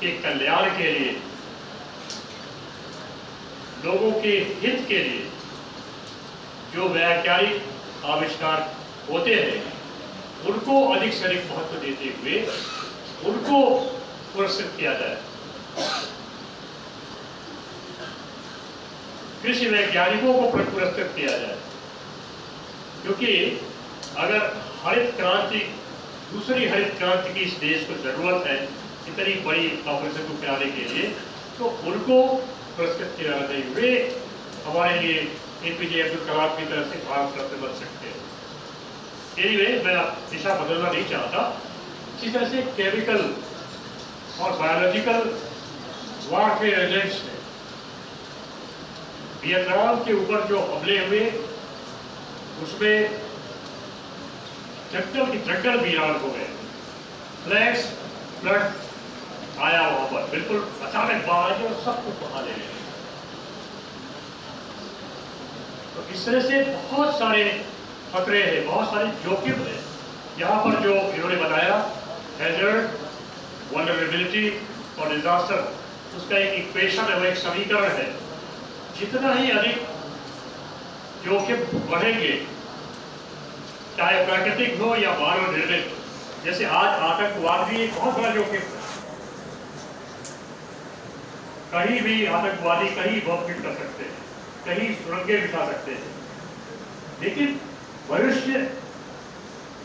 के कल्याण के लिए, लोगों के हित के लिए जो वैज्ञानिक आविष्कार होते हैं उनको अधिक से अधिक महत्व देते हुए उनको पुरस्कृत किया जाए। कृषि वैज्ञानिकों को पुरस्कृत किया जाए, क्योंकि अगर हरित क्रांति, दूसरी हरित क्रांति की इस देश को जरूरत है इतनी बड़ी ऑपरेशन को कराने के लिए, तो उनको पुरस्कृत किया जाना चाहिए। वे हमारे लिए APJ अब्दुल कलाम की तरह से भारत रत्न बन सकते हैं। एनीवे, मैं दिशा बदलना नहीं चाहता। इसी तरह से केमिकल और बायोलॉजिकल वारफेयर एजेंट्स ने वियतनाम के ऊपर जो हमले हुए उसमें जंगल की जंगल वीरान हो गए। फ्लैश फ्लड आया वहां पर, बिल्कुल अचानक बाढ़ आई और सब कुछ बहा ले गए। तो इस तरह से बहुत सारे खतरे हैं, बहुत सारे जोखिम है। यहाँ पर जो इन्होंने बताया हैजर्ड, वल्नरेबिलिटी और डिजास्टर, उसका एक इक्वेशन है, वो एक समीकरण है। जितना ही अधिक जोखिम बढ़ेंगे, चाहे प्राकृतिक हो या मानव निर्मित, जैसे आज आतंकवाद भी एक बहुत बड़ा जोखिम है। कहीं भी आतंकवादी कहीं बम फिट कर सकते हैं, कहीं सुरंगें बिछा सकते हैं, लेकिन मनुष्य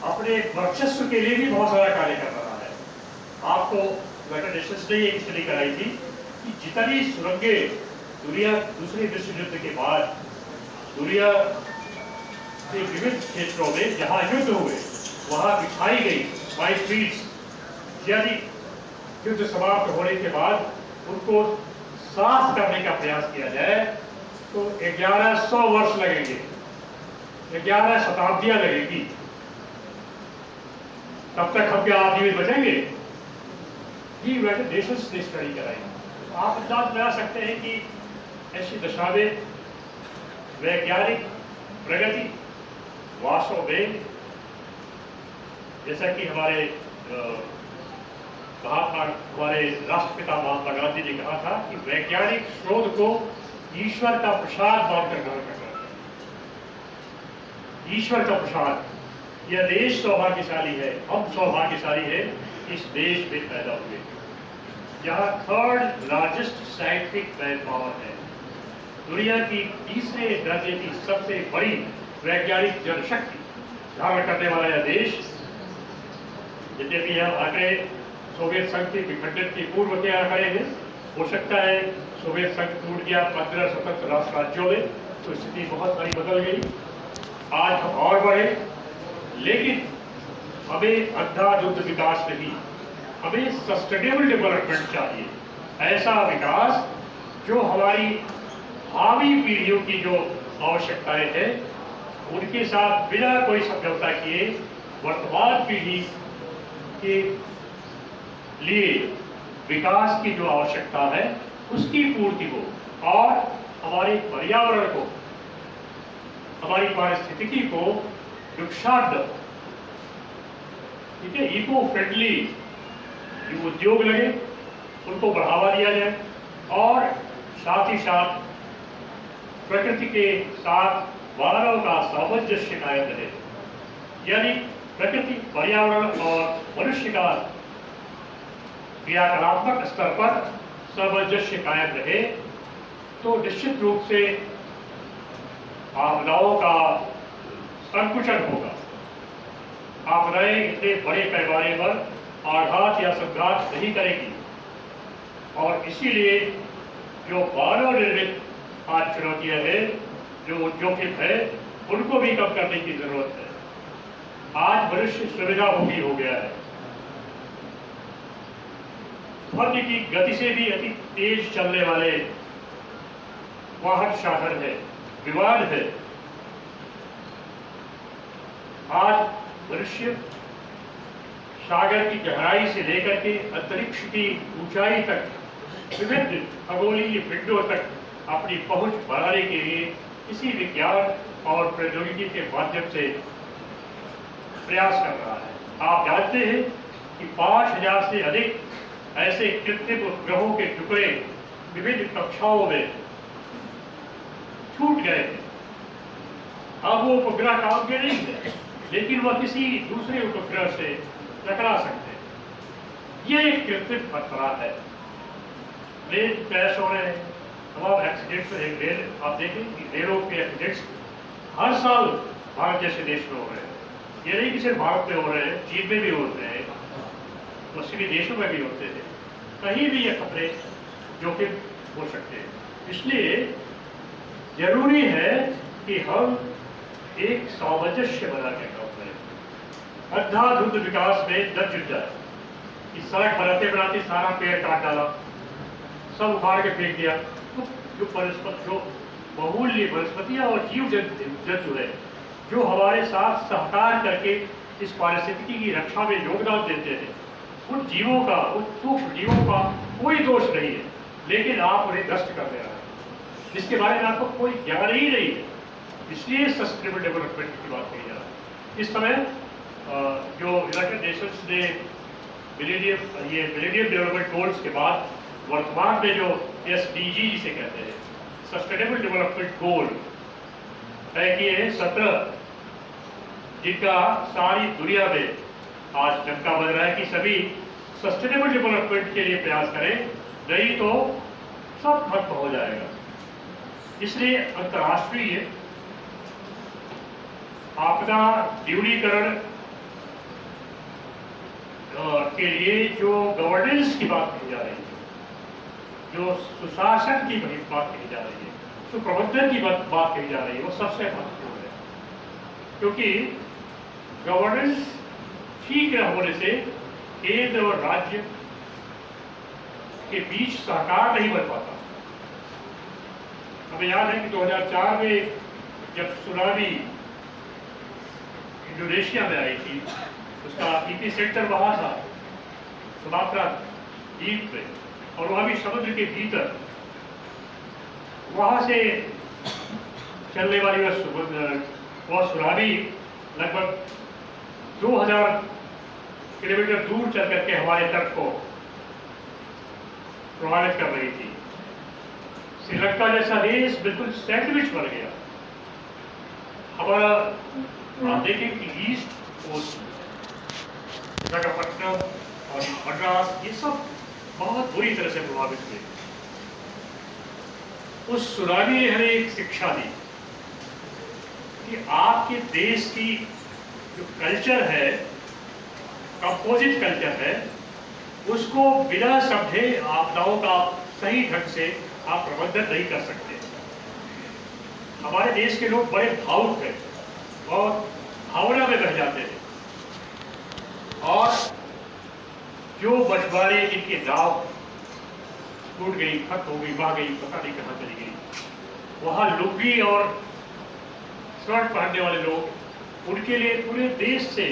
अपने वर्चस्व के लिए भी बहुत सारा कार्य कर रहा है। आपको यूनाइटेड नेशंस ने एक स्टडी कराई थी कि जितनी सुरंगें दुनिया दूसरे विश्व युद्ध के बाद दुनिया के विभिन्न क्षेत्रों में जहां युद्ध हुए वहां बिछाई गई वाइट फील्ड्स, यदि युद्ध समाप्त होने के बाद उनको साफ करने का प्रयास किया जाए तो 1100 वर्ष लगेंगे, 11 शताब्दियां लगेगी। तब तक हम क्या आदमी बचेंगे? ये यूनाइटेड नेशंस ने स्टडी कराई। आप अंदाज लगा सकते हैं कि ऐसी दशा में वैज्ञानिक प्रगति वास्तव में, जैसा कि हमारे राष्ट्रपिता महात्मा गांधी ने कहा था कि वैज्ञानिक शोध को ईश्वर का प्रसाद मानकर ग्रहण करना चाहिए। ईश्वर का प्रसाद। यह देश सौभाग्यशाली है, हम सौभाग्यशाली है इस देश में पैदा हुए, जहाँ 3rd largest scientific man power है। दुनिया की तीसरे दर्जे की सबसे बड़ी वैज्ञानिक जनशक्ति धारण करने वाला यह देश, यद्यपि यह आंकड़े सोवियत संघ के विखंडन के पूर्व के आंकड़े हैं, हो सकता है सोवियत संघ टूट गया 15 स्वतंत्र राष्ट्र राज्यों में, तो स्थिति बहुत बड़ी बदल गई। आज हम और बढ़े, लेकिन हमें अंधाधुंध विकास नहीं, हमें सस्टेनेबल डेवलपमेंट चाहिए। ऐसा विकास जो हमारी भावी पीढ़ियों की जो आवश्यकताएं हैं उनके साथ बिना कोई समझौता किए वर्तमान पीढ़ी के लिए विकास की जो आवश्यकता है उसकी पूर्ति हो, और हमारे पर्यावरण को, हमारी पारिस्थितिकी को नुकसान न, ठीक है, इको फ्रेंडली जो उद्योग लगे उनको बढ़ावा दिया जाए, और साथ ही साथ प्रकृति के साथ मानव का सामंजस्य कायम रहे। यानी प्रकृति, पर्यावरण और मनुष्य का क्रियाकलात्मक स्तर पर सामंजस्य कायम रहे तो निश्चित रूप से आपदाओं का संकुचन होगा। आपदाएं इतने बड़े पैमाने पर आघात या संघात नहीं करेगी, और इसीलिए जो मानव निर्मित आज चुनौतियां हैं, जो जोखिम है, उनको भी कम करने की जरूरत है। आज मनुष्य सुविधाभोगी हो गया है, ध्वनि की गति से भी अति तेज चलने वाले वाहन साधन है, विमान है। आज मनुष्य सागर की गहराई से लेकर के अंतरिक्ष की ऊंचाई तक विभिन्न खगोलीय पिंडों तक अपनी पहुंच बढ़ाने के लिए इसी विज्ञान और प्रौद्योगिकी के माध्यम से प्रयास कर रहा है। आप जानते हैं कि 5000 से अधिक ऐसे कृत्रिम उपग्रहों के टुकड़े विभिन्न कक्षाओं में छूट गए थे। अब वो उपग्रह काम के नहीं है, लेकिन वह किसी दूसरे उपग्रह से टकरा सकते हैं। ये एक कृत्रिम खतरा है। प्लेन क्रैश हो रहे हैं, तमाम एक्सीडेंट्स रेल, आप देखें कि रेलों के एक्सीडेंट्स हर साल भारत जैसे देश में हो रहे हैं। ये नहीं कि सिर्फ भारत में हो रहे हैं, चीन में भी होते हैं, पश्चिमी देशों में भी होते हैं। कहीं भी ये खतरे जोखिम हो सकते हैं। इसलिए जरूरी है कि हम एक सामंजस्य बना के काम करें। अंधाधुंध विकास में न जुट जाए कि सड़क बनाते सारा पेड़ काट डाला, सब उखाड़ के फेंक दिया। तो जो बहुमूल्य वनस्पतियां और जीव जंतु है, जो हमारे साथ सहकार करके इस पारिस्थितिकी की रक्षा में योगदान देते हैं, उन जीवों का, उन सूक्ष्म जीवों का कोई दोष नहीं है, लेकिन आप उन्हें नष्ट कर दे रहे हैं, जिसके बारे में आपको कोई ज्ञान ही नहीं है। इसलिए सस्टेनेबल डेवलपमेंट की बात कही जा रही है। इस समय जो यूनाइटेड नेशंस ने मिलेनियम डेवलपमेंट गोल्स के बाद वर्तमान में जो SDG जिसे कहते हैं, सस्टेनेबल डेवलपमेंट गोल तय किए हैं 17, जिनका सारी दुनिया में आज डंका बज रहा है कि सभी सस्टेनेबल डेवलपमेंट के लिए प्रयास करें, नहीं तो सब खत्म हो जाएगा। इसलिए अंतर्राष्ट्रीय आपदा न्यूनीकरण के लिए जो गवर्नेंस की बात कही जा रही है, जो सुशासन की बात कही जा रही है, सुप्रबंधन की बात कही जा रही है, वो सबसे महत्वपूर्ण है। क्योंकि गवर्नेंस ठीक न होने से केंद्र और राज्य के बीच सहकार नहीं बन पाता। हमें याद है कि 2004 में जब सुनामी इंडोनेशिया में आई थी, उसका एपिसेंटर वहां था, सुमात्रा द्वीप पे, और वहां भी समुद्र के भीतर, वहां से चलने वाली वह सुनामी लगभग 2000 किलोमीटर दूर चल करके हमारे तट को प्रभावित कर रही थी। श्रीलंका जैसा देश बिल्कुल सैंडविच बन गया। हमारा आप देखें कि ईस्ट कोस्ट, विशाखापट्टनम और मद्रास, ये सब बहुत बुरी तरह से प्रभावित हुए। उस सुनामी ने हमें एक शिक्षा दी कि आपके देश की जो कल्चर है, कंपोजिट कल्चर है, उसको बिना समझे आपदाओं का सही ढंग से आप प्रबंधन नहीं कर सकते। हमारे देश के लोग बड़े भावुक हैं और भावना में बह जाते हैं, और जो मछुआरे जिनकी नाव टूट गई, खत्म हो गई, वहां गई, पता नहीं कहां चली गई, वहां लुंगी और शर्ट पहनने वाले लोग, उनके लिए पूरे देश से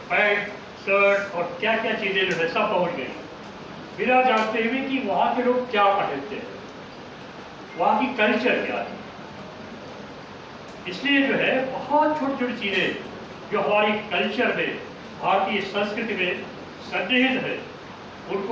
पैंट, शर्ट और क्या क्या चीजें जो है सब पहुंच गई, बिना जानते हुए कि वहां के लोग क्या पहनते हैं, वहां की कल्चर क्या है। इसलिए जो है बहुत छोटी छोटी चीजें जो हमारी कल्चर में, भारतीय संस्कृति में सन्निहित है, उनको